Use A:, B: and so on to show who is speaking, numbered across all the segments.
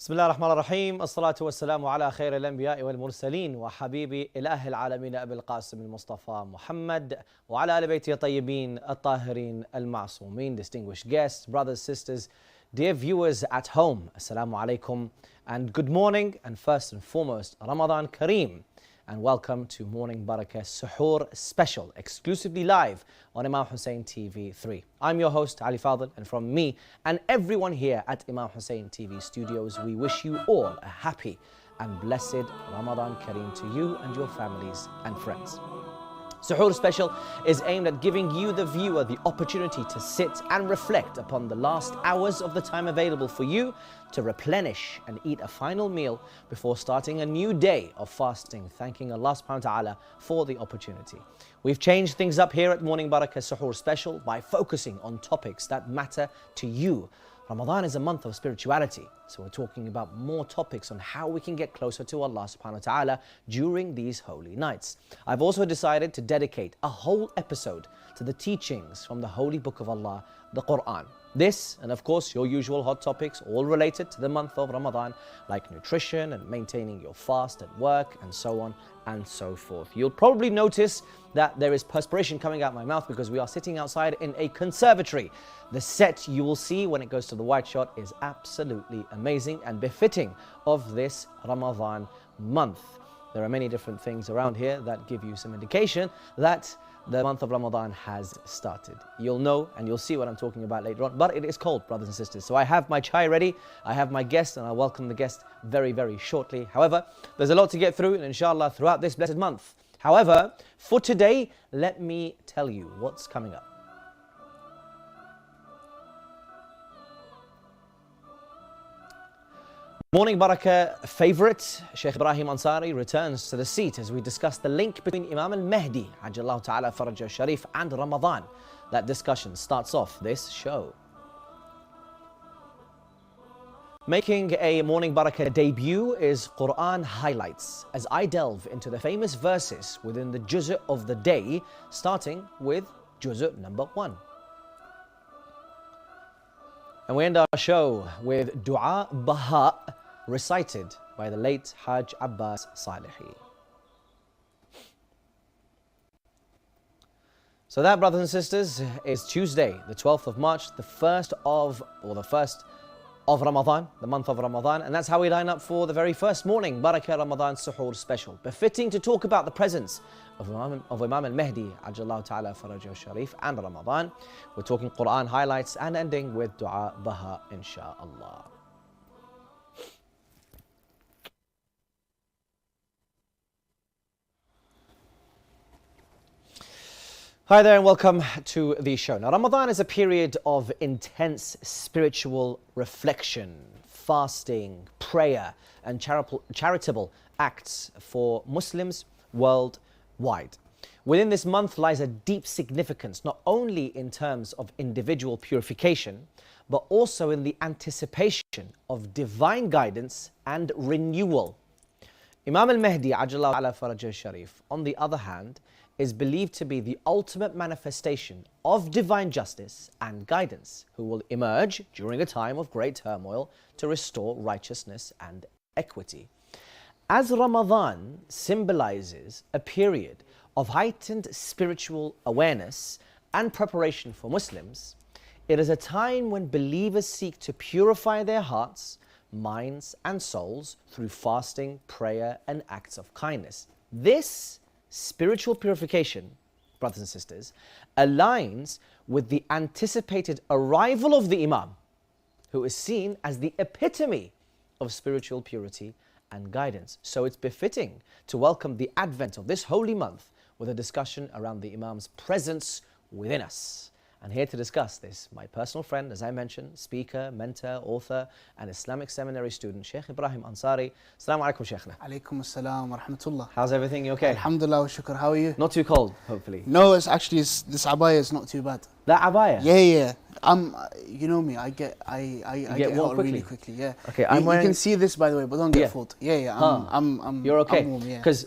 A: بسم الله الرحمن الرحيم الصلاة والسلام على خير الأنبياء والمرسلين وحبيب إله العالمين أبي القاسم المصطفى محمد وعلى آل بيته الطيبين الطاهرين المعصومين. Distinguished guests, brothers, sisters, dear viewers at home, Assalamu alaikum and good morning, and first and foremost Ramadan Kareem, and welcome to Morning Baraka Suhoor Special, exclusively live on Imam Hussein TV 3. I'm your host Ali Fadhil, and from me and everyone here at Imam Hussein TV studios, we wish you all a happy and blessed Ramadan Kareem to you and your families and friends. Suhoor Special is aimed at giving you, the viewer, the opportunity to sit and reflect upon the last hours of the time available for you to replenish and eat a final meal before starting a new day of fasting, thanking Allah subhanahu wa ta'ala for the opportunity. We've changed things up here at Morning Baraka Suhoor Special by focusing on topics that matter to you. Ramadan is a month of spirituality, so we're talking about more topics on how we can get closer to Allah subhanahu wa ta'ala during these holy nights. I've also decided to dedicate a whole episode to the teachings from the holy book of Allah, the Quran. This, and of course your usual hot topics, all related to the month of Ramadan, like nutrition and maintaining your fast at work and so on and so forth. You'll probably notice that there is perspiration coming out my mouth because we are sitting outside in a conservatory. The set you will see when it goes to the white shot is absolutely amazing and befitting of this Ramadan month. There are many different things around here that give you some indication that the month of Ramadan has started. You'll know and you'll see what I'm talking about later on, but it is cold, brothers and sisters. So I have my chai ready, I have my guest, and I'll welcome the guest very, very shortly. However, there's a lot to get through, and inshallah throughout this blessed month. However, for today, let me tell you what's coming up. Morning Baraka favourite, Sheikh Ibrahim Ansari, returns to the seat as we discuss the link between Imam al-Mahdi, Ajjallahu Ta'ala Faraja Sharif, and Ramadan. That discussion starts off this show. Making a Morning Baraka debut is Quran Highlights, as I delve into the famous verses within the Juz' of the day, starting with Juz' number 1. And we end our show with Dua Baha, recited by the late Hajj Abbas Salihi. So that, brothers and sisters, is Tuesday, the 12th of March, the first of Ramadan, the month of Ramadan, and that's how we line up for the very first morning Baraka Ramadan Suhoor Special. Befitting to talk about the presence of Imam al-Mahdi, Ajjallahu Ta'ala Faraja Sharif, and Ramadan. We're talking Quran highlights and ending with Dua Baha, inshaAllah. Hi there and welcome to the show. Now, Ramadan is a period of intense spiritual reflection, fasting, prayer, and charitable acts for Muslims worldwide. Within this month lies a deep significance, not only in terms of individual purification, but also in the anticipation of divine guidance and renewal. Imam al-Mahdi, Ajjallahu Ta'ala Faraja Sharif, on the other hand, is believed to be the ultimate manifestation of divine justice and guidance, who will emerge during a time of great turmoil to restore righteousness and equity. As Ramadan symbolizes a period of heightened spiritual awareness and preparation for Muslims, it is a time when believers seek to purify their hearts, minds and souls through fasting, prayer and acts of kindness. This spiritual purification, brothers and sisters, aligns with the anticipated arrival of the Imam, who is seen as the epitome of spiritual purity and guidance. So it's befitting to welcome the advent of this holy month with a discussion around the Imam's presence within us. And here to discuss this, my personal friend, as I mentioned, speaker, mentor, author, and Islamic seminary student, Sheikh Ibrahim Ansari. Assalamu alaikum, Sheikhna.
B: Alaikum assalam wa rahmatullah.
A: How's everything? You okay?
B: Alhamdulillah wa shukr. How are you?
A: Not too cold, hopefully.
B: No, it's actually, this abaya is not too bad.
A: That abaya?
B: Yeah. You know me, I get
A: warm
B: really quickly, yeah.
A: Okay,
B: you can see this, by the way, but don't get fooled. Yeah,
A: You're okay?
B: I'm warm, yeah.
A: Because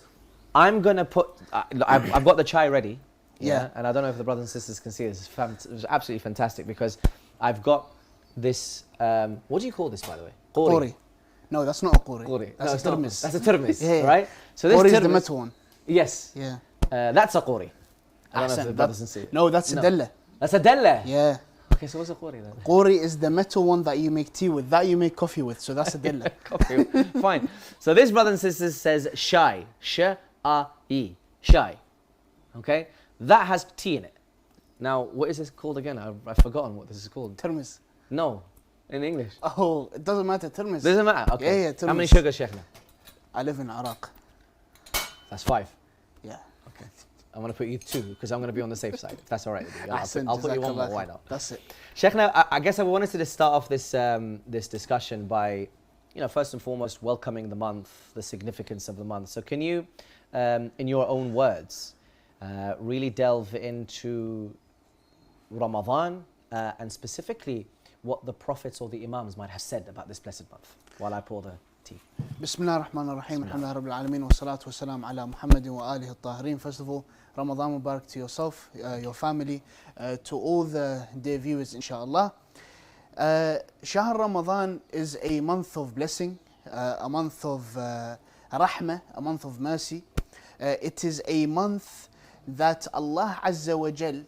A: I'm going to put, I've got the chai ready.
B: Yeah.
A: And I don't know if the brothers and sisters can see this. It's absolutely fantastic because I've got this, what do you call this, by the way?
B: Qori. No, that's not a quri.
A: Quri.
B: That's
A: No,
B: a tirmis.
A: That's a tirmis,
B: Yeah.
A: right? So this
B: Quri is the
A: tirmis-
B: metal one.
A: Yes.
B: Yeah.
A: That's a quri. I don't know if the
B: Ahsan.
A: brothers can see it.
B: No, that's a della.
A: That's a della.
B: Yeah.
A: Okay, so what's a quri then?
B: Quri is the metal one that you make tea with, that you make coffee with. So that's a della.
A: Coffee. Fine. So this brother and sister says shy. Sh-a-i. Shy. Okay? That has tea in it. Now, what is this called again? I've forgotten what this is called.
B: Tirmis.
A: No, in English.
B: Oh, it doesn't matter. Tirmis.
A: Doesn't matter. Okay.
B: Yeah,
A: How many
B: tirmis.
A: sugars, Sheikhna?
B: I live in Iraq.
A: That's 5.
B: Yeah.
A: Okay. I'm going to put you 2 because I'm going to be on the safe side. If that's all right with you.
B: Ahsan,
A: I'll put you 1 more.
B: jazakallah
A: Why
B: khair.
A: not?
B: That's it.
A: Sheikhna, I guess I wanted to just start off this this discussion by, first and foremost, welcoming the month, the significance of the month. So can you, in your own words, really delve into Ramadan and specifically what the prophets or the imams might have said about this blessed month while I pour the tea.
B: Bismillah ar-Rahman ar-Rahim. Alhamdulillah Rabbil Alameen wa salatu wa salam ala Muhammadin wa alihi al-Tahirin. First of all, Ramadan Mubarak to yourself, your family, to all the dear viewers, inshallah. Shahr Ramadan is a month of blessing, a month of rahmah, a month of mercy. It is a month that Allah Azza wa Jal,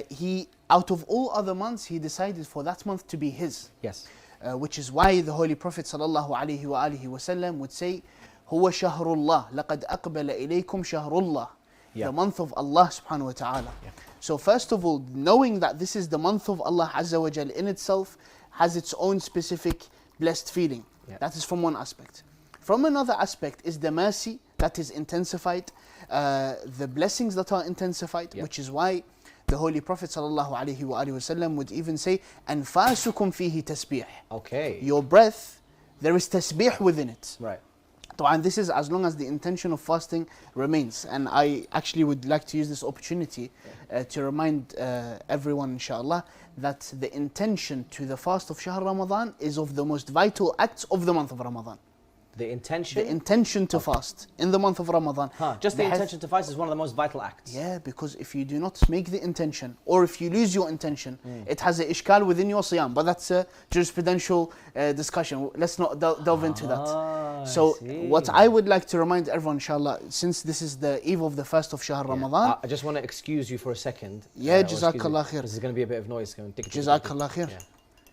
B: He, out of all other months, He decided for that month to be His.
A: Yes.
B: Which is why the Holy Prophet sallallahu alaihi wa alihi wasallam would say, "Huwa shahrullah, laqad aqbala ilaykum shahrullah."
A: Yeah.
B: The month of Allah subhanahu wa ta'ala.
A: Yeah.
B: So first of all, knowing that this is the month of Allah Azza wa Jal in itself has its own specific blessed feeling.
A: Yeah.
B: That is from one aspect. From another aspect is the mercy that is intensified, the blessings that are intensified,
A: Yeah.
B: which is why the Holy Prophet sallallahu alaihi wa alihi wasallam would even say, "Anfasukum fihi tasbih."
A: Okay.
B: Your breath, there is tasbih within it.
A: Right.
B: And this is as long as the intention of fasting remains. And I actually would like to use this opportunity to remind everyone, inshallah, that the intention to the fast of Shahr Ramadan is of the most vital acts of the month of Ramadan.
A: The intention?
B: The intention to fast in the month of Ramadan.
A: Just the intention to fast is one of the most vital acts.
B: Yeah, because if you do not make the intention, or if you lose your intention, it has a ishkal within your siyam. But that's a jurisprudential discussion. Let's not delve into that. So what I would like to remind everyone, inshallah, since this is the eve of the first of Shahr Ramadan.
A: I just want to excuse you for a second.
B: Yeah, jazakallah khair.
A: This is going to be a bit of noise.
B: Jazakallah khair.
A: Yeah.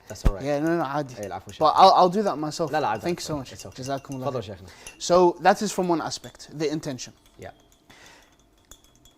A: That's all right.
B: Yeah, no, عادي.
A: Hey, العفو,
B: But I'll do that myself.
A: لا, لا,
B: Thank you so much.
A: It's okay.
B: Jazakumullah
A: تفضل
B: khair.
A: شيخنا.
B: So that is from one aspect, the intention.
A: Yeah.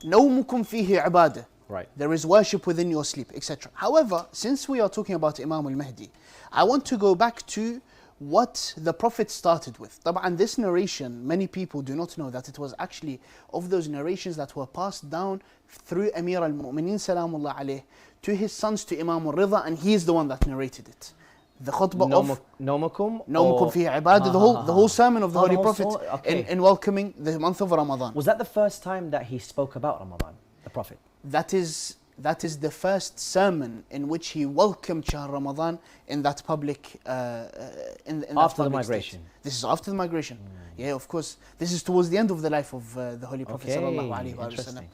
B: نومكم فيه عبادة.
A: Right.
B: There is worship within your sleep, etc. However, since we are talking about Imam al-Mahdi, I want to go back to what the Prophet started with. And this narration, many people do not know that it was actually of those narrations that were passed down through Amir al-Mu'mineen salamullah alayh to his sons, to Imam al-Ridha, and he is the one that narrated it. The khutbah of
A: Nomakum
B: fihi ibadah, the whole sermon of the Holy Prophet in welcoming the month of Ramadan.
A: Was that the first time that he spoke about Ramadan, the Prophet?
B: That is the first sermon in which he welcomed Shahr Ramadan in that public
A: after the migration.
B: State. This is after the migration. Yeah, of course. This is towards the end of the life of the Holy Prophet sallallahu alaihi wasallam.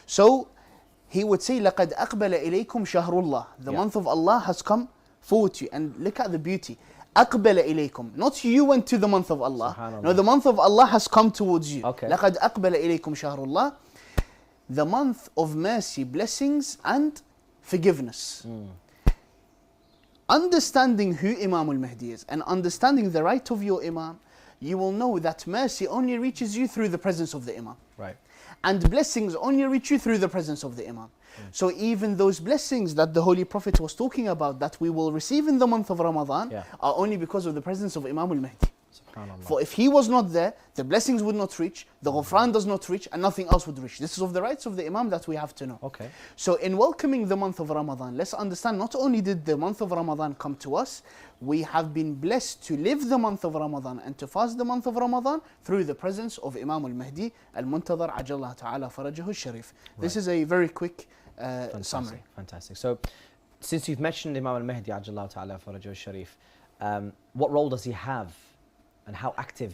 B: So he would say, "Laqad aqbala ilaykum shahrullah." The month of Allah has come forward to you. And look at the beauty. Aqbala ilaykum. Not you went to the month of Allah. No, the month of Allah has come towards you. Laqad aqbala ilaykum shahrullah. The month of mercy, blessings and forgiveness. Understanding who Imam al-Mahdi is and understanding the right of your Imam, you will know that mercy only reaches you through the presence of the Imam.
A: Right.
B: And blessings only reach you through the presence of the Imam. So even those blessings that the Holy Prophet was talking about that we will receive in the month of Ramadan are only because of the presence of Imam al-Mahdi. For if he was not there, the blessings would not reach, the ghufran does not reach, and nothing else would reach. This is of the rights of the Imam that we have to know.
A: Okay.
B: So in welcoming the month of Ramadan, let's understand not only did the month of Ramadan come to us, we have been blessed to live the month of Ramadan and to fast the month of Ramadan through the presence of Imam al-Mahdi al-Muntadhar ajallahu ta'ala farajahu al-sharif. This is a very quick summary.
A: Fantastic. So since you've mentioned Imam al-Mahdi ajallahu ta'ala farajahu al-sharif, what role does he have and how active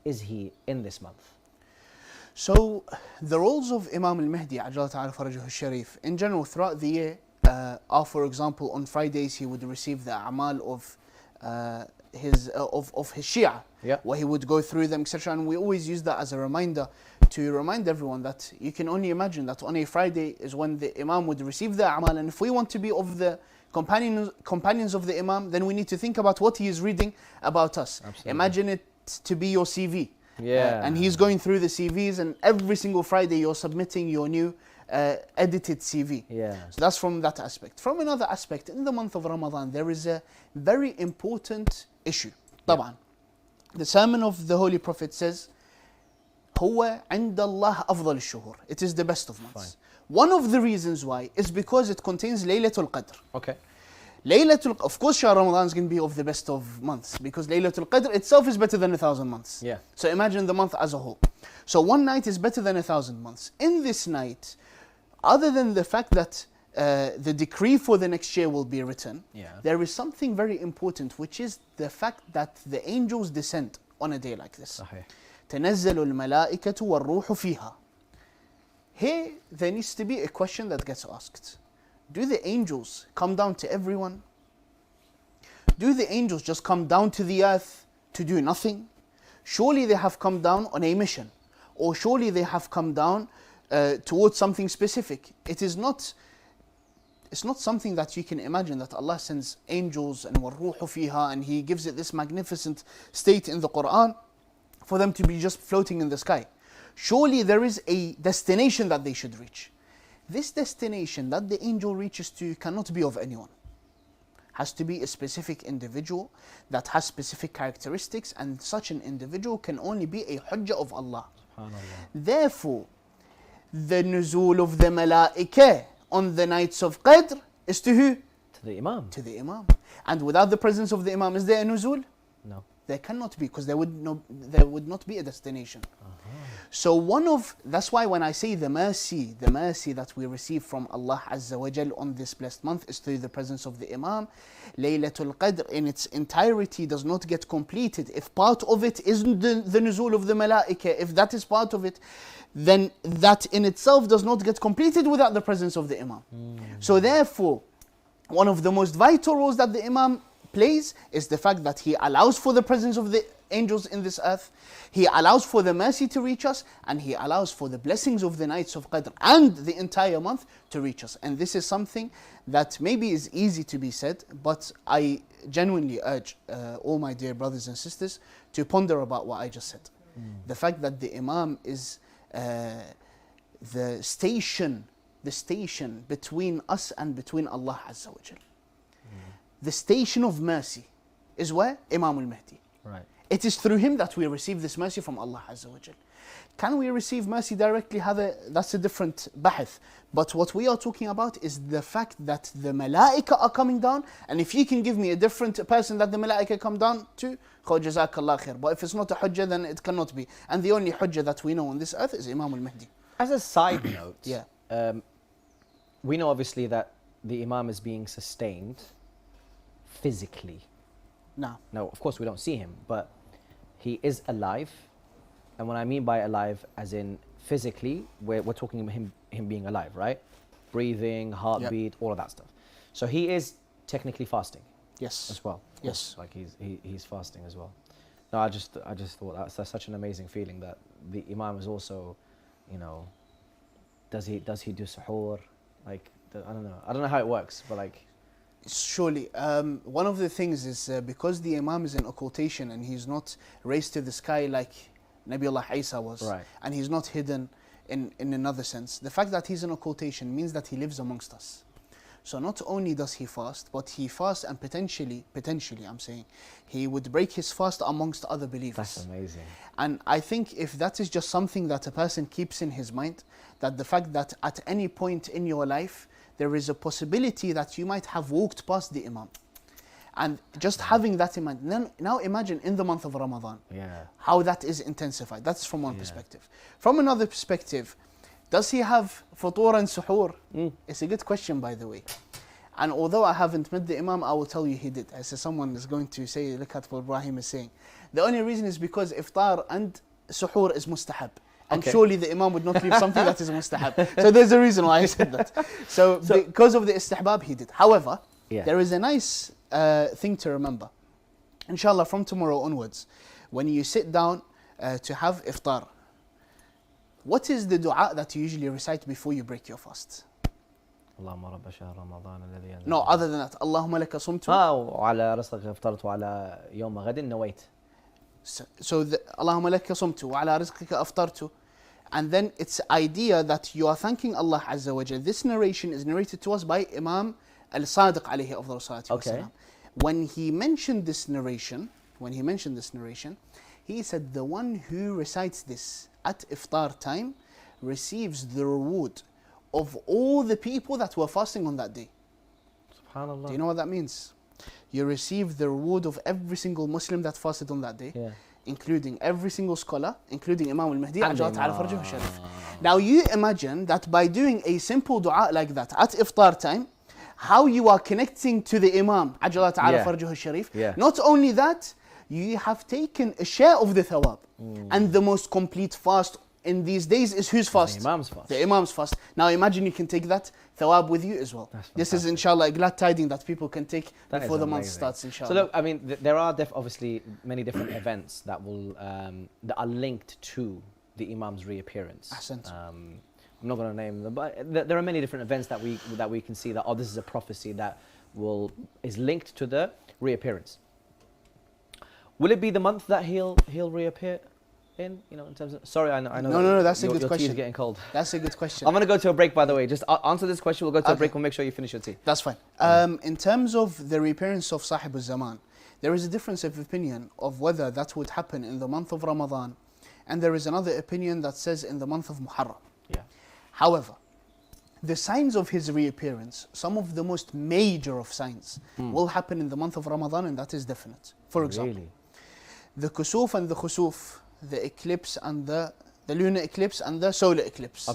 A: is he in this month?
B: So the roles of Imam al-Mahdi ajallahu ta'ala farajahu al-sharif in general throughout the year are, for example, on Fridays he would receive the a'mal of of his Shia,
A: Yeah.
B: where he would go through them, etc. And we always use that as a reminder to remind everyone that you can only imagine that on a Friday is when the Imam would receive the A'mal, and if we want to be of the companions of the Imam, then we need to think about what he is reading about us.
A: Absolutely.
B: Imagine it to be your CV.
A: Yeah.
B: And he's going through the CVs, and every single Friday you're submitting your new edited CV.
A: Yeah.
B: So that's from that aspect. From another aspect, in the month of Ramadan, there is a very important issue. طبعا. The sermon of the Holy Prophet says, هو عند الله أفضل الشهور. It is the best of months.
A: Fine.
B: One of the reasons why is because it contains Laylatul Qadr.
A: Okay.
B: Of course, Shahr Ramadan is going to be of the best of months because Laylatul Qadr itself is better than 1,000 months.
A: Yeah.
B: So imagine the month as a whole. So one night is better than 1,000 months. In this night, other than the fact that the decree for the next year will be written, there is something very important, which is the fact that the angels descend on a day like this.
A: صحيح.
B: تنزل الملائكة والروح فيها. Here, there needs to be a question that gets asked. Do the angels come down to everyone? Do the angels just come down to the earth to do nothing? Surely they have come down on a mission. Or surely they have come down towards something specific. It's not something that you can imagine that Allah sends angels and وَالرُّوحُ فِيهَا, and He gives it this magnificent state in the Quran for them to be just floating in the sky. Surely there is a destination that they should reach. This destination that the angel reaches to cannot be of anyone. Has to be a specific individual that has specific characteristics, and such an individual can only be a hujjah of Allah. Therefore, the nuzul of the malaikah on the nights of Qadr is to who?
A: To the Imam.
B: To the Imam. And without the presence of the Imam, is there a nuzul?
A: No.
B: There cannot be, because there would not be a destination. So that's why when I say the mercy that we receive from Allah Azza wa Jal on this blessed month is through the presence of the Imam. Laylatul Qadr in its entirety does not get completed if part of it isn't the nuzul of the malaikah. If that is part of it, then that in itself does not get completed without the presence of the Imam. So therefore, one of the most vital roles that the Imam plays is the fact that he allows for the presence of the angels in this earth, he allows for the mercy to reach us, and he allows for the blessings of the nights of Qadr and the entire month to reach us. And this is something that maybe is easy to be said, but I genuinely urge all my dear brothers and sisters to ponder about what I just said. The fact that the Imam is the station between us and between Allah Azza wa Jal. The station of mercy is where? Imam al-Mahdi.
A: Right.
B: It is through him that we receive this mercy from Allah Azza wa Jal. Can we receive mercy directly? That's a different bahith. But what we are talking about is the fact that the malaika are coming down, and if you can give me a different person that the malaika come down to, jazakallah khair. But if it's not a hujjah, then it cannot be. And the only hujjah that we know on this earth is Imam al-Mahdi.
A: As a side note,
B: Yeah.
A: We know obviously that the Imam is being sustained physically.
B: Now,
A: Of course we don't see him, but he is alive. And what I mean by alive, as in physically, we're talking about him being alive, right? Breathing, heartbeat, all of that stuff. So he is technically fasting
B: yes.
A: as well.
B: Yes.
A: Like he's fasting as well. No, I just thought that's such an amazing feeling that the Imam is also, does he do suhoor? Like, I don't know how it works, but like.
B: Surely, one of the things is because the Imam is in occultation and he's not raised to the sky like Nabiullah Isa was,
A: Right.
B: and he's not hidden in another sense. The fact that he's in occultation means that he lives amongst us. So not only does he fast, but he fasts, and potentially I'm saying, he would break his fast amongst other believers.
A: That's amazing.
B: And I think if that is just something that a person keeps in his mind, that the fact that at any point in your life, there is a possibility that you might have walked past the Imam. And just having that in mind, now imagine in the month of Ramadan, how that is intensified. That's from one perspective. From another perspective, does he have futur and suhoor? It's a good question, by the way. And although I haven't met the Imam, I will tell you he did. I say someone is going to say, look at what Ibrahim is saying. The only reason is because iftar and suhoor is mustahab. And surely the Imam would not leave something that is mustahab. So there's a reason why I said that. So because of the istihbab, he did. However, there is a nice thing to remember. inshallah, from tomorrow onwards, when you sit down to have iftar, what is the dua that you usually recite before you break your fast?
A: اللهم رب شهر رمضان الذي أنزل
B: No, other than that. اللهم لك صمت.
A: وعلى رزقك افطرت وعلى يوم غد نويت.
B: So اللهم لك صمت وعلى رزقك أفطرت. And then it's idea that you are thanking Allah Azza wa Jal. This narration is narrated to us by Imam Al-Sadiq alayhi afdal salatu wassalam. When he mentioned this narration, he said the one who recites this at iftar time receives the reward of all the people that were fasting on that day.
A: Subhanallah.
B: Do you know what that means? You receive the reward of every single Muslim that fasted on that day, including every single scholar, including Imam al-Mahdi. Now you imagine that by doing a simple dua like that at iftar time, how you are connecting to the Imam, Not only that, you have taken a share of the thawab. And the most complete fast in these days is whose fast?
A: The Imam's fast.
B: The Imam's fast. Now imagine you can take that thawab with you as well. This is inshallah a glad tiding that people can take before the month starts, inshallah.
A: So look, I mean, there are obviously many different events that will that are linked to the Imam's reappearance. I'm not going to name them, but there are many different events that we can see that, oh, this is a prophecy that is linked to the reappearance. Will it be the month that he'll reappear in? You know, in terms of, sorry, I know.
B: No, that's a good question.
A: Your tea is getting cold.
B: That's a good question.
A: I'm going to go to a break, by the way. Just answer this question. We'll go to a break. We'll make sure you finish your tea.
B: That's fine. In terms of the reappearance of Sahib al-Zaman, there is a difference of opinion of whether that would happen in the month of Ramadan, and there is another opinion that says in the month of Muharram.
A: Yeah.
B: However, the signs of his reappearance, some of the most major of signs, will happen in the month of Ramadan, and that is definite. For example, the kusuf and the khusuf, the eclipse and the lunar eclipse and the solar eclipse,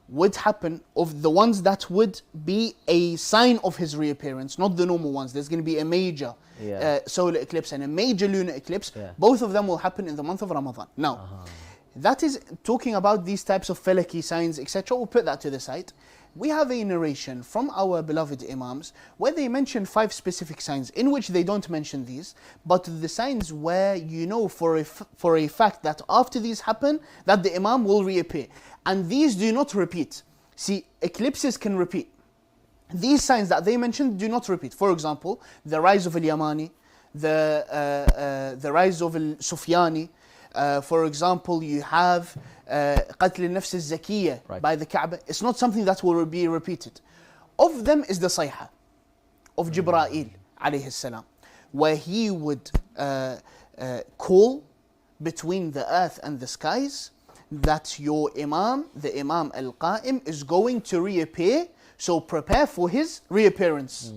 B: would happen, of the ones that would be a sign of his reappearance, not the normal ones. There's going to be a major solar eclipse and a major lunar eclipse. Both of them will happen in the month of Ramadan. Now, that is talking about these types of falaki signs, etc. We'll put that to the side. We have a narration from our beloved Imams where they mention 5 specific signs, in which they don't mention these, but the signs where you know for a fact that after these happen, that the Imam will reappear. And these do not repeat. See, eclipses can repeat. These signs that they mentioned do not repeat. For example, the rise of al-Yamani, the rise of al-Sufyani. For example, you have قتل النفس الزكية by the Kaaba. It's not something that will be repeated. Of them is the Sayha of Jibreel alayhi salam, where he would call between the earth and the skies that your Imam, the Imam al-Qa'im, is going to reappear, so prepare for his reappearance.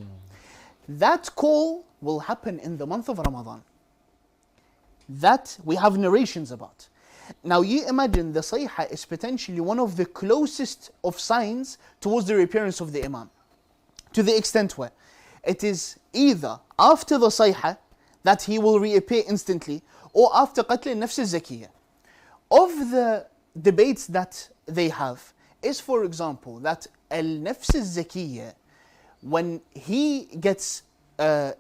B: That call will happen in the month of Ramadan. That we have narrations about. Now you imagine the Sayha is potentially one of the closest of signs towards the reappearance of the Imam, to the extent where it is either after the Sayha that he will reappear instantly, or after Qatl al-Nafs al-Zakiyya. Of the debates that they have is, for example, that al-Nafs al-Zakiyya, when he gets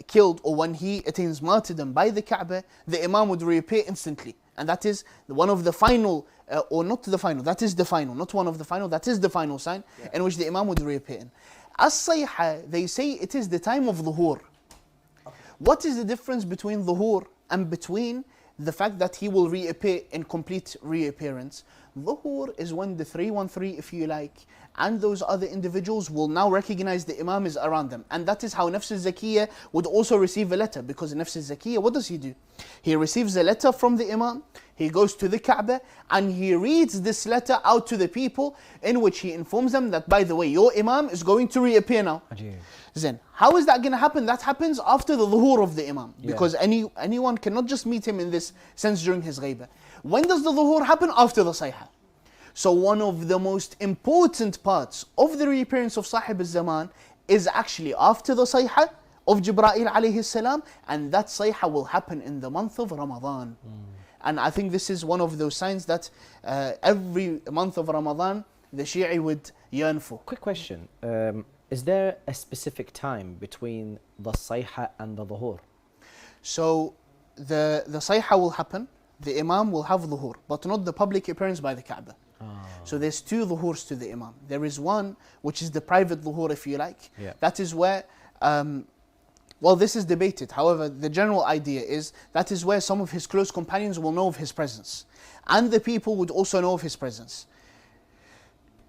B: killed or when he attains martyrdom by the Kaaba, the Imam would reappear instantly. And that is one of the final, or not the final, that is the final, not one of the final, that is the final sign in which the Imam would reappear in. As-Sayha, they say it is the time of Dhuhur. What is the difference between Dhuhur and between the fact that he will reappear in complete reappearance? Dhuhur is when the 313, if you like, and those other individuals will now recognize the Imam is around them. And that is how Nafs al-Zakiyya would also receive a letter, because Nafs al-Zakiyya, what does he do? He receives a letter from the Imam, he goes to the Kaaba, and he reads this letter out to the people, in which he informs them that, by the way, your Imam is going to reappear now. Then, how is that going to happen? That happens after the Dhuhur of the Imam, because anyone cannot just meet him in this sense during his ghaibah. When does the Dhuhur happen? After the Sayha. So one of the most important parts of the reappearance of Sahib al-Zaman is actually after the Sayha of Jibreel alayhi salam, and that Sayha will happen in the month of Ramadan. And I think this is one of those signs that every month of Ramadan the Shi'i would yearn for.
A: Quick question, is there a specific time between the Sayha and the Dhuhur?
B: So the sayha will happen, the Imam will have dhuhr, but not the public appearance by the Kaaba. So there's two dhuhurs to the Imam. There is one which is the private dhuhr, if you like.
A: Yeah.
B: That is where, well, this is debated. However, the general idea is that is where some of his close companions will know of his presence. And the people would also know of his presence.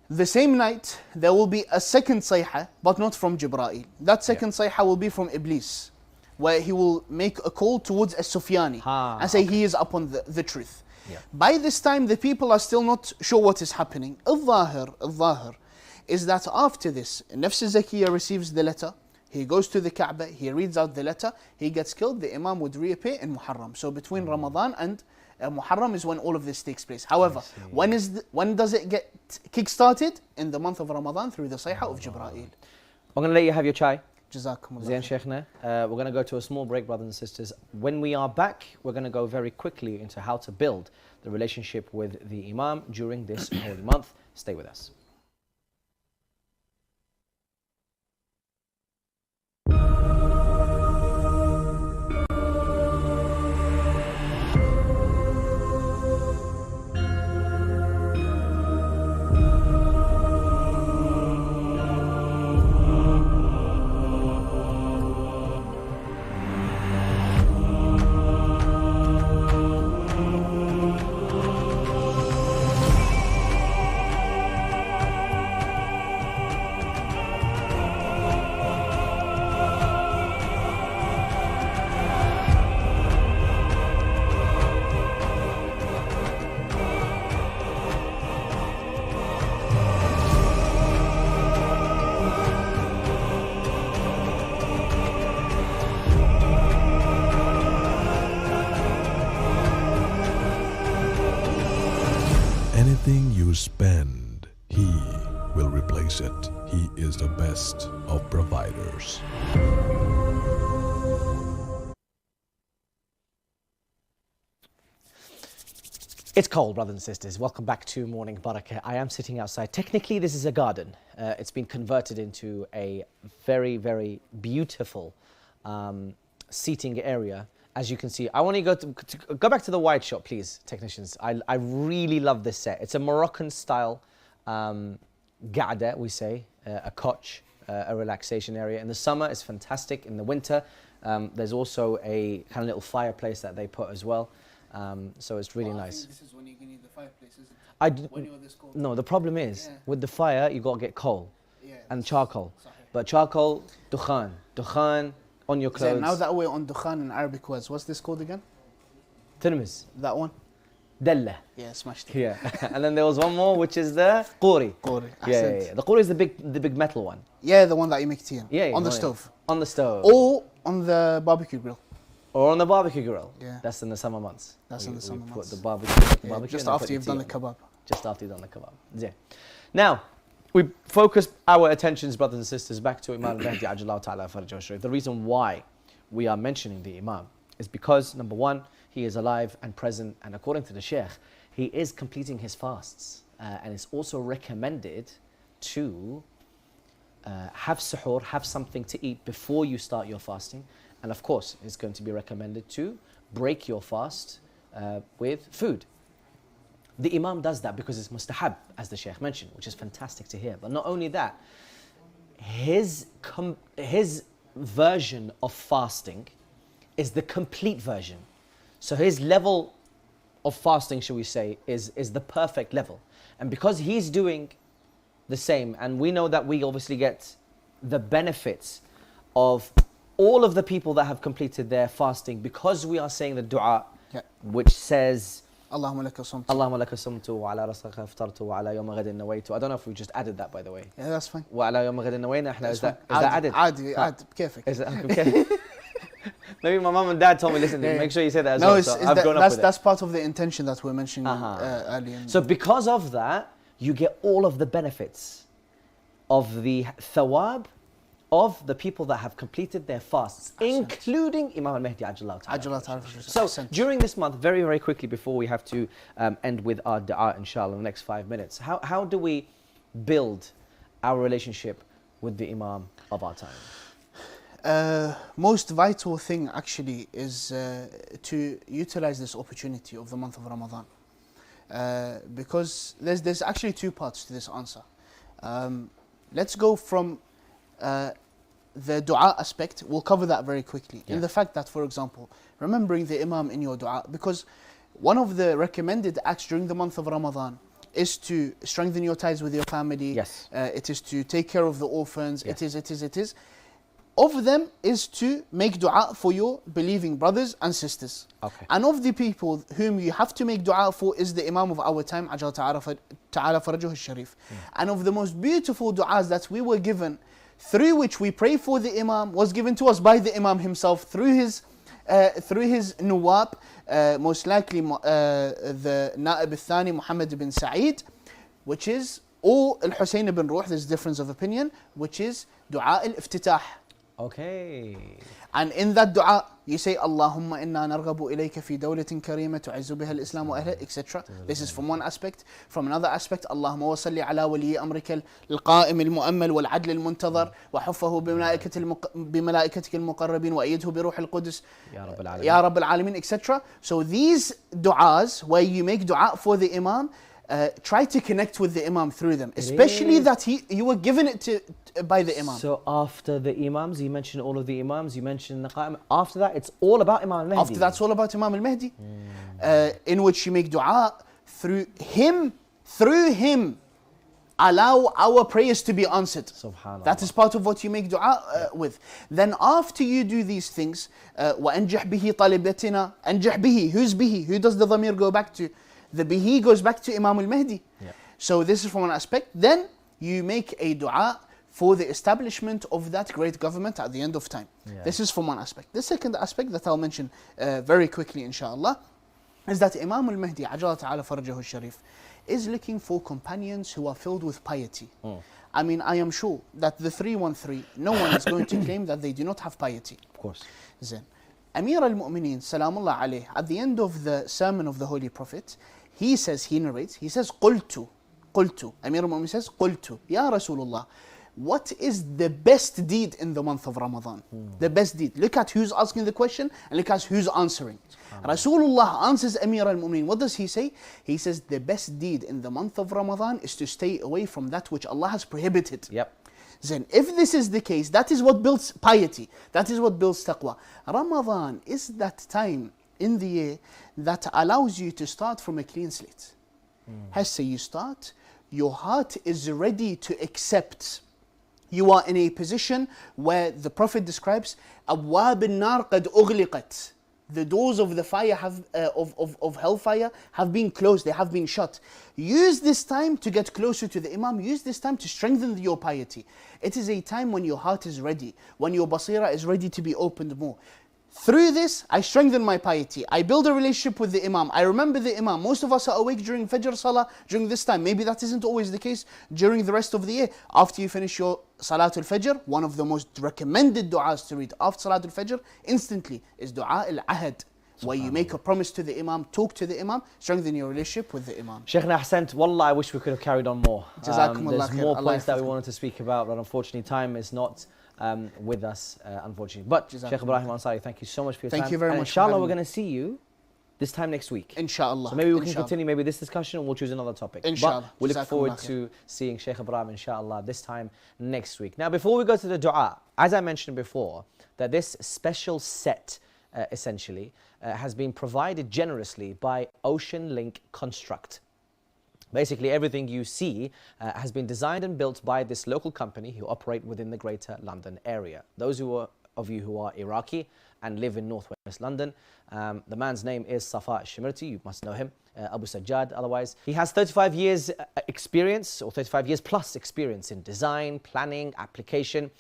B: The same night, there will be a second sayha, but not from Jibreel. That second sayha will be from Iblis, where he will make a call towards As-Sufyani and say he is upon the truth.
A: Yeah.
B: By this time, the people are still not sure what is happening. Al-Zahir is that after this, Nafs Zakiyya receives the letter, he goes to the Kaaba, he reads out the letter, he gets killed, the Imam would reappear in Muharram. So between Ramadan and Muharram is when all of this takes place. However, when does it get kick-started? In the month of Ramadan through the Sayha of Jibreel.
A: I'm going to let you have your chai.
B: Jazakumullah.
A: Zain Sheikhna. We're going to go to a small break, brothers and sisters. When we are back, we're going to go very quickly into how to build the relationship with the Imam during this holy month. Stay with us.
C: Anything you spend, He will replace it. He is the best of providers.
A: It's cold, brothers and sisters. Welcome back to Morning Baraka. I am sitting outside. Technically, this is a garden. It's been converted into a very, very beautiful seating area. As you can see, I want to go back to the wide shot, please, technicians. I really love this set. It's a Moroccan style ga'da, we say, a couch, a relaxation area. In the summer, it's fantastic. In the winter, there's also a kind of little fireplace that they put as well. So it's really nice.
B: I think this is when you're going to need the fireplace, isn't it? When you're this cold.
A: No, the problem is, with the fire, you got to get coal and charcoal. But charcoal, dukhan on your clothes.
B: So now that we're on dukhan in Arabic words, what's this called again?
A: Tirmiz.
B: That one?
A: Dalla.
B: Yeah, smashed it.
A: Yeah. And then there was one more, which is the quri.
B: Quri.
A: Yeah. The quri is the big metal one.
B: Yeah, the one that you make tea in.
A: Yeah.
B: On the stove.
A: On the stove.
B: Or on the barbecue grill.
A: Or on the barbecue grill.
B: Yeah.
A: That's in the summer months.
B: That's in the summer months.
A: Put the barbecue.
B: Yeah, just after you've done the kebab.
A: Just after you've done the kebab. Yeah. Now, we focus our attentions, brothers and sisters, back to Imam Mahdi Ajjallahu Ta'ala Farjahu Sharif. The reason why we are mentioning the Imam is because, number one, he is alive and present, and according to the Sheikh, he is completing his fasts. And it's also recommended to have suhoor, have something to eat before you start your fasting. And of course, it's going to be recommended to break your fast with food. The Imam does that because it's mustahab, as the Shaykh mentioned, which is fantastic to hear. But not only that, his version of fasting is the complete version. So his level of fasting, shall we say, is the perfect level. And because he's doing the same, and we know that we obviously get the benefits of all of the people that have completed their fasting, because we are saying the dua, which says,
B: Allahumma laka sumtu.
A: Allahumma laka sumtu wa ala rasaka aftartu wa ala yawma ghadin nawaitu. I don't know if we just added that, by the way.
B: Yeah, that's fine.
A: Wa ala yawma ghadin nawaitu. Is that added?
B: عادي بكيفك.
A: Is that okay? Maybe my mom and dad told me, listen, make sure you say that as well.
B: No,
A: so I've grown up with
B: that's part of the intention that we're mentioning earlier.
A: So because of that, you get all of the benefits of the thawab of the people that have completed their fasts, including Imam al-Mahdi Ajjallahu Ta'ala. So during this month, very, very quickly before we have to end with our dua, inshallah, in the next 5 minutes, how do we build our relationship with the Imam of our time?
B: Most vital thing actually is to utilize this opportunity of the month of Ramadan. Because there's actually two parts to this answer. Let's go from the dua aspect. We'll cover that very quickly. In the fact that, for example, remembering the Imam in your dua, because one of the recommended acts during the month of Ramadan is to strengthen your ties with your family.
A: Yes.
B: It is to take care of the orphans.
A: Yes.
B: It is. Of them is to make dua for your believing brothers and sisters.
A: Okay.
B: And of the people whom you have to make dua for is the Imam of our time, Ajal Ta'ala Farajuhu al-Sharif. And of the most beautiful du'as that we were given, through which we pray for the Imam, was given to us by the Imam himself through his nuwab, most likely the Na'ib al-Thani Muhammad ibn Sa'id, which is, or al-Hussein ibn Ruh, there's difference of opinion, which is dua al-iftitah.
A: Okay.
B: And in that dua, you say, Allahumma inna narghabu ilayka fi dawlatin karima tu'izzu biha al-Islam wa ahla, etc. This is from one aspect. From another aspect, Allahumma wa salli ala wali amrika al-qa'im al-mu'ammal wal-'adl al-muntadhar wa huffahu bimalaikatika al-muqarrabin wa ayyidhu bi ruh al-Qudus ya Rabb al-alamin, etc. So these du'as, where you make dua for the Imam, try to connect with the Imam through them, especially that you were given it by the Imam.
A: So after the Imams, you mentioned all of the Imams, you mentioned the Qa'im. After that, it's all about Imam al-Mahdi.
B: After that's all about Imam al-Mahdi, in which you make dua through him, allow our prayers to be answered.
A: Subhanallah.
B: That is part of what you make dua with. Then after you do these things, وَأَنْجَحْ بِهِ طَالِبَتِنَا, أَنْجَحْ بِهِ, who's bihi? Who does the dhamir go back to? The bihi goes back to Imam al-Mahdi. So this is from one aspect. Then you make a dua for the establishment of that great government at the end of time. This is from one aspect. The second aspect that I'll mention very quickly, inshallah, is that Imam al-Mahdi, Ajal Ta'ala Farajahu al-Sharif, is looking for companions who are filled with piety. I mean, I am sure that the 313, no one is going to claim that they do not have piety.
A: Of course.
B: Then, Amir al-Mu'mineen, Salamullah alayh, at the end of the sermon of the Holy Prophet, he narrates, قُلْتُ, Amir al-Mu'mineen says, قُلْتُ, Ya Rasulullah, what is the best deed in the month of Ramadan? The best deed. Look at who's asking the question and look at who's answering. Rasulullah answers Amir al-Mu'mineen. What does he say? He says the best deed in the month of Ramadan is to stay away from that which Allah has prohibited. Then if this is the case, that is what builds piety. That is what builds taqwa. Ramadan is that time in the year that allows you to start from a clean slate. Hence you start, your heart is ready to accept. You are in a position where the Prophet describes أَبْوَابِ النَّارِ قَدْ أُغْلِقَتْ. The doors of the fire of hellfire have been closed, they have been shut. Use this time to get closer to the Imam. Use this time to strengthen your piety. It is a time when your heart is ready, when your basira is ready to be opened more. Through this, I strengthen my piety. I build a relationship with the Imam. I remember the Imam. Most of us are awake during Fajr Salah during this time. Maybe that isn't always the case during the rest of the year. After you finish your Salatul Fajr, one of the most recommended du'as to read after Salatul Fajr instantly is Du'a al-Ahad, where you make a promise to the Imam, talk to the Imam, strengthen your relationship with the Imam.
A: Shaykhna Ahsant, wallah, I wish we could have carried on more. There's more points that we wanted to speak about, but unfortunately time is not with us, unfortunately. But Shaykh Ibrahim Ansari, thank you so much for your time.
B: Thank you very much.
A: Inshallah, we're going to see you this time next week.
B: Inshallah.
A: So maybe we can continue maybe this discussion and we'll choose another topic.
B: Inshallah.
A: But we look forward to seeing Shaykh Ibrahim, inshallah, this time next week. Now, before we go to the dua, as I mentioned before, that this special set, essentially, has been provided generously by Ocean Link Construct. Basically, everything you see has been designed and built by this local company who operate within the Greater London area. Those of you who are Iraqi and live in northwest London, the man's name is Safa Shimirti. You must know him, Abu Sajjad otherwise. He has 35 years experience, or 35 years plus experience in design, planning, application,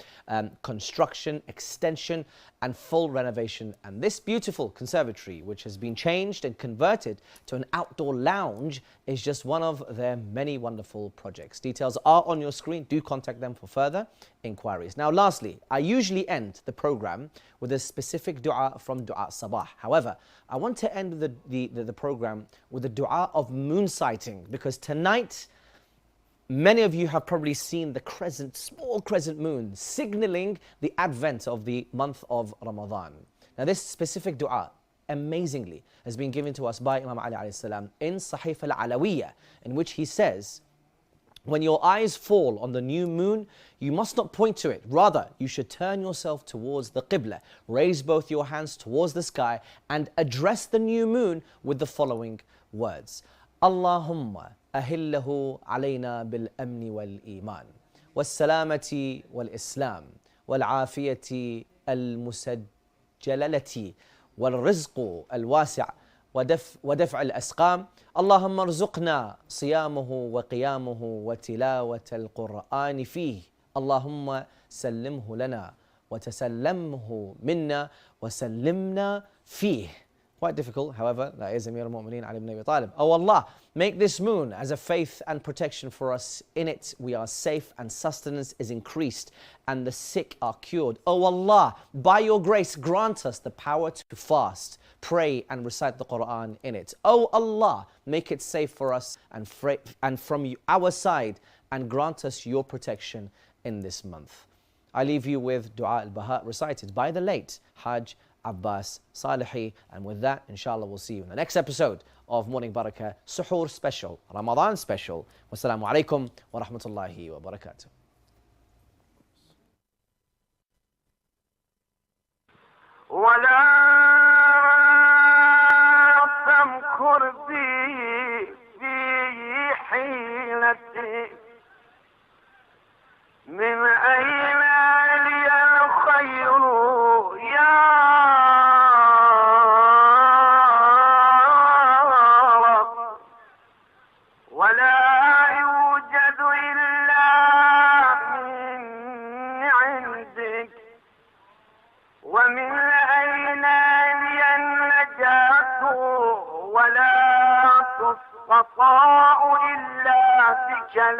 A: construction, extension and full renovation. And this beautiful conservatory, which has been changed and converted to an outdoor lounge, is just one of their many wonderful projects. Details are on your screen. Do contact them for further inquiries. Now, lastly, I usually end the program with a specific dua from Dua Sabah. However, I want to end the program with a dua of moon sighting, because tonight Many of you have probably seen the crescent, small crescent moon, signaling the advent of the month of Ramadan. Now this specific dua, amazingly, has been given to us by Imam Ali alayhi salam in Sahih al-Alawiyya, in which he says, when your eyes fall on the new moon, you must not point to it. Rather, you should turn yourself towards the Qibla, raise both your hands towards the sky, and address the new moon with the following words. Allahumma ahillahu alayna bil amni wal iman, was salamati wal islam, wal afiyati al musajjalalati, wal rizqu al wasi' ودفع الأسقام اللهم ارزقنا صيامه وقيامه وتلاوة القرآن فيه اللهم سلمه لنا وتسلمه منا وسلمنا فيه. Quite difficult, however, that is Amir al-Mu'mineen Ali ibn Abi Talib. Oh Allah, make this moon as a faith and protection for us. In it we are safe and sustenance is increased and the sick are cured. Oh Allah, by your grace grant us the power to fast, pray and recite the Quran in it. Oh Allah, make it safe for us and from our side and grant us your protection in this month. I leave you with Dua al-Baha recited by the late Hajj Abbas Salihi, and with that, inshallah, we'll see you in the next episode of Morning Baraka Suhoor Special, Ramadan Special. Wassalamu alaikum wa rahmatullahi wa barakatuh.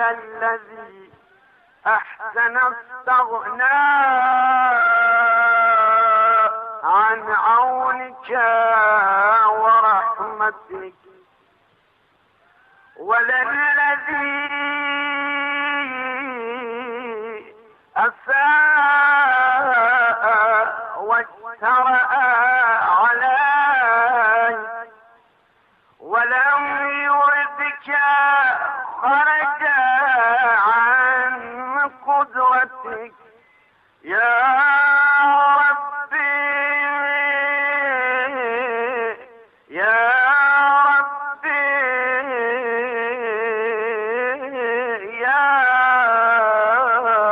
D: الذي أحسن استغنى عن عونك ورحمتك ولا الذي أساء واجترأ عليك ولم يردك خرج عن قدرتك يا ربي يا ربي يا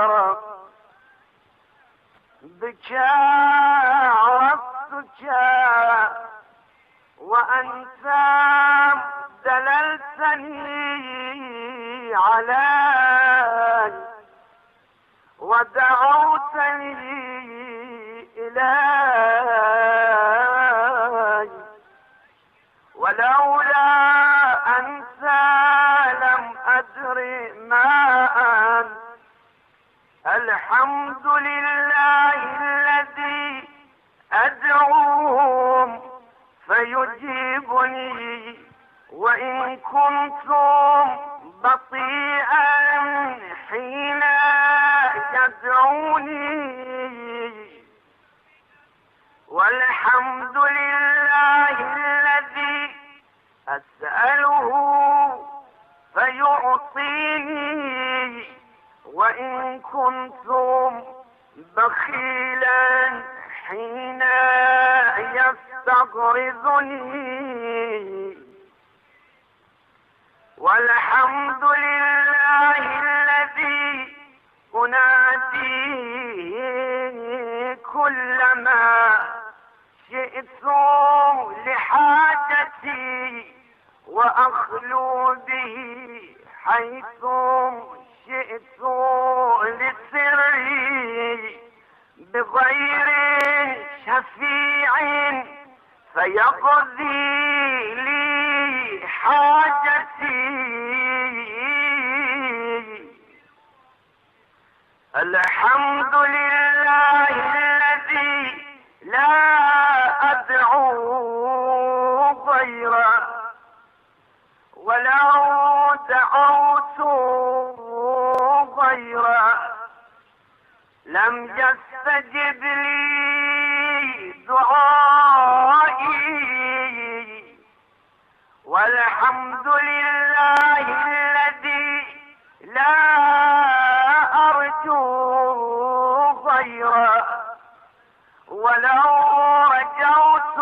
D: رب بك عرفتك وأنت دللتني عليك ودعوتني إليك ولولا أنت لم أدر ما أنت الحمد لله الذي أدعوهم فيجيبني وإن كنتم بطيئا حين يدعوني والحمد لله الذي أسأله فيعطيني وإن كنتم بخيلا حين يستغرضني والحمد لله الذي أناديه كلما شئت لحاجتي وأخلو به حيث شئت لسري بغير شفيع فيقضي لي حاجتي الحمد لله الذي لا أدعو غيره ولو دعوت خيرا لم يستجب لي دعائي والحمد لله الذي لا أرجو غيره ولو رجوت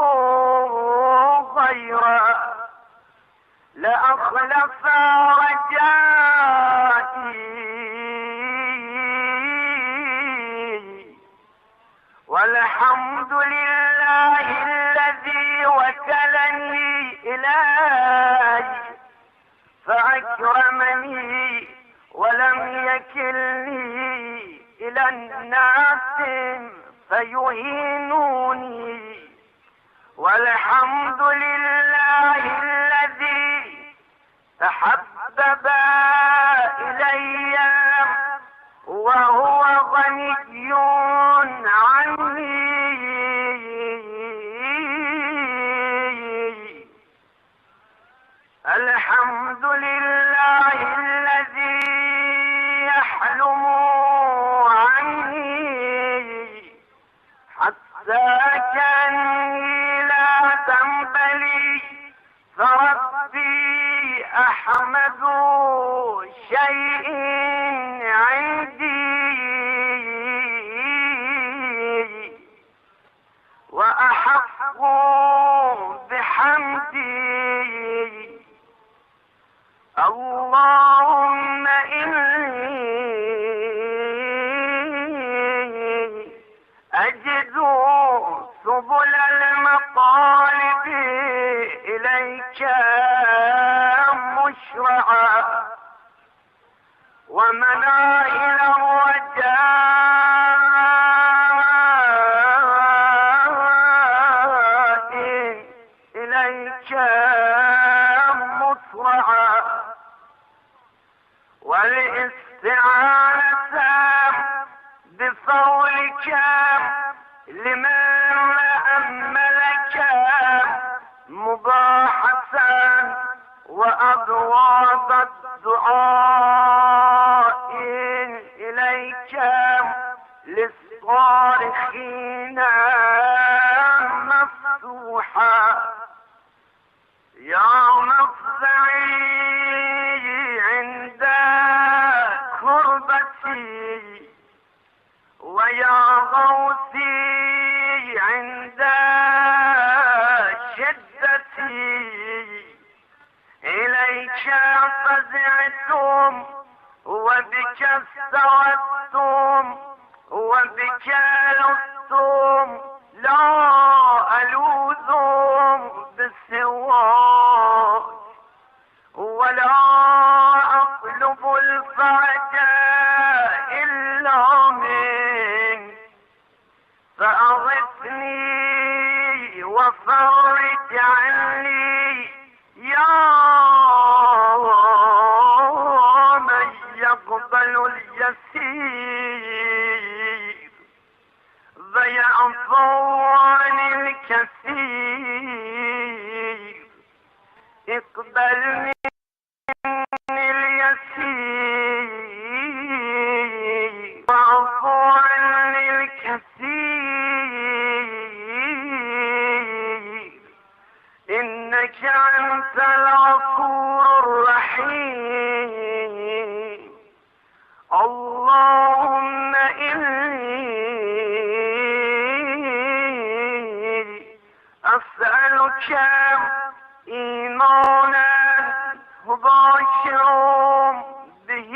D: غيره لأخلف رجائي والحمد لله الذي وكلني إليه فأكرمني ولم يكلني إلى الناس فيهينوني والحمد لله الذي تحبب إلي وهو غني عني الحمد لله الذي يحلم عني حتى كأني لا ذنب لي فربي أحمد شيء عندي وأحق بحمدي اللهم إني أجد سبل المطالب إليك مشرعا ومناهل الرجاء إليك مسرعا والاستعانة بفضلك لمن أملك مباحثا وأبواب الدعاء إليك للصارخين مفتوحا يا مفزعي عند كربتي ويا غوثي عند شدتي إليك فزعتم وبك استوتم وبك لستم لا ألوذ بسواك ولا أطلب الفرج إلا منك فأغثني وفرج عني يا من يقبل اليسير ويعفو عن الكثير اقبل مني اليسير واعف عن الكثير إنك أنت الغفور الرحيم اللهم إني أسألك إيمانا مباشر به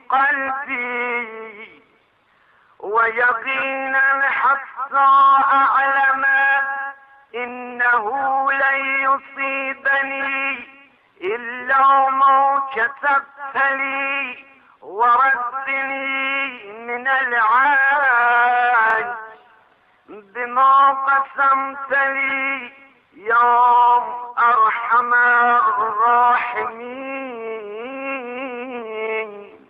D: قلبي ويقينا حتى أعلم إنه لن يصيبني إلا ما كتبت لي وردني من العاج بما قسمت لي يا أرحم الراحمين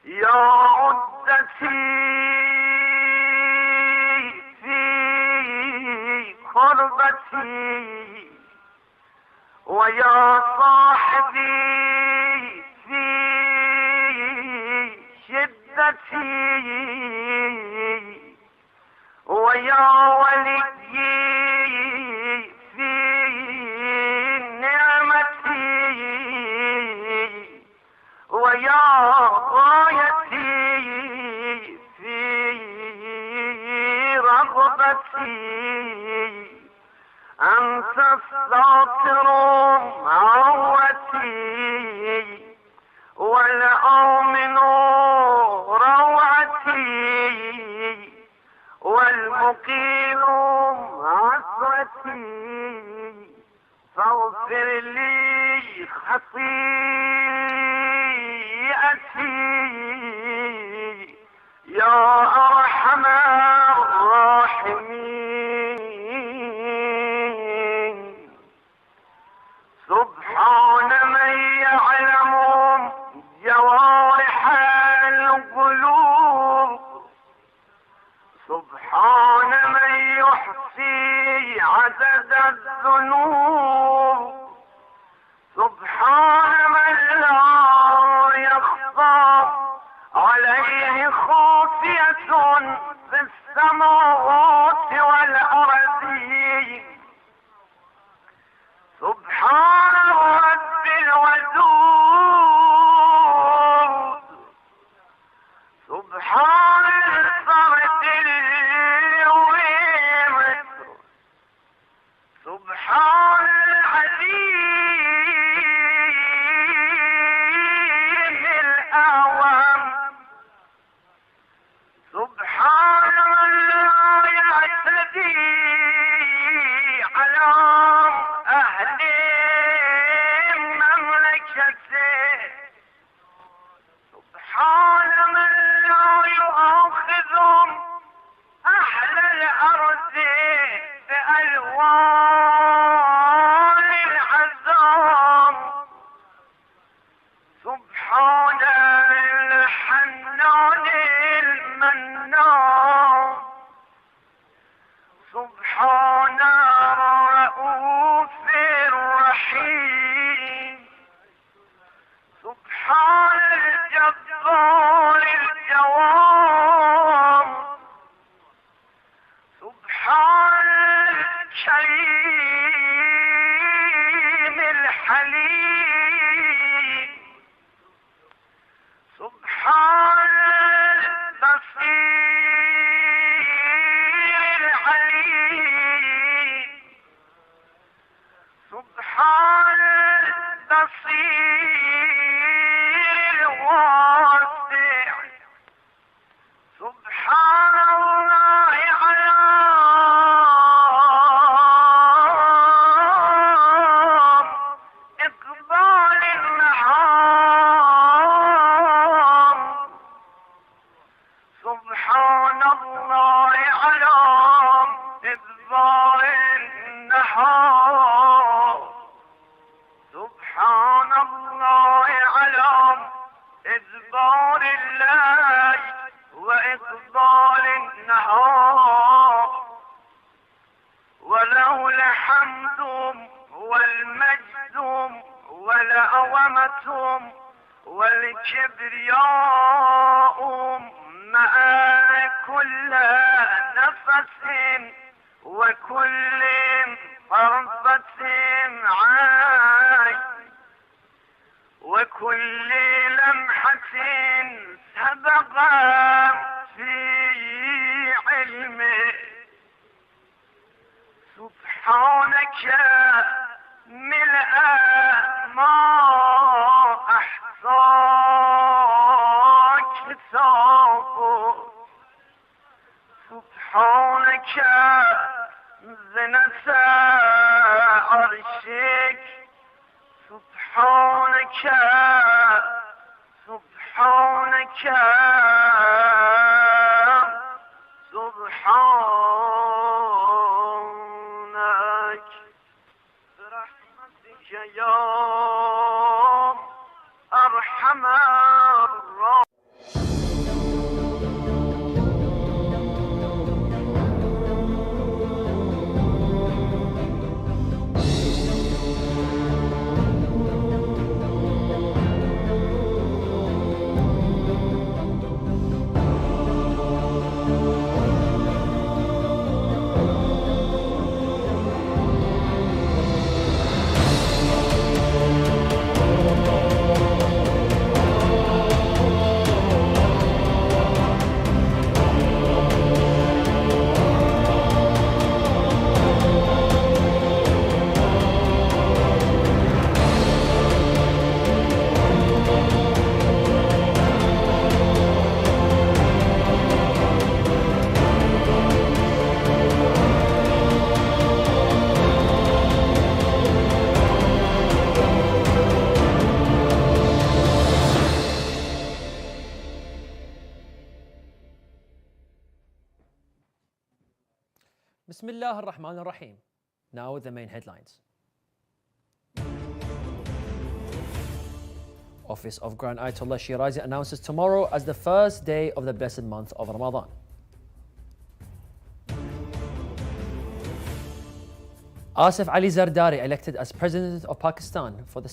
D: يا عدتي في قربتي ويا صاحبي في ويا وليي في نعمتي ويا غايتي في رغبتي أنت الساطر عوتي والآمن روعتي والمقيم عثرتي فاغفر لي خطيئتي يا أرحم الراحمين. سبحان من يعلم جوارح القلوب، سبحان من يحصي عدد الذنوب، سبحان من لا يخفى عليه خافية في السماوات والأرضين. سبحان الرب الودود، سبحان الفرد الويمد، سبحان العليم الأعظم، سبحان من لا يعتدي على أهل مملكته، سبحان من لا يؤاخذهم أهل الأرض بألوان العذاب، سبحان الحنان المنان، سبحان الرؤوف الرحيم، سبحان الجبار الجواد، سبحان الكريم الحليم، سبحان البصير العليم، سبحان البصير الواسع، سبحان الله على إقبال النهار، سبحان الله على إدبار النهار، سبحان الله على إدبار الليل وإقبال النهار، وله الحمد والمجد والعظمة والكبرياء مع كل نفس وكل طرفة عين وكل لمحة سبق في علمه. سبحانك ملء ما أحصى كتابه، سبحانك زنة عرشك، سبحانك سبحانك سبحانك برحمتك يا أرحم الراحمين.
E: Bismillah ar-Rahman ar-Rahim. Now the main headlines. Office of Grand Ayatollah Shirazi announces tomorrow as the first day of the blessed month of Ramadan. Asif Ali Zardari elected as President of Pakistan for the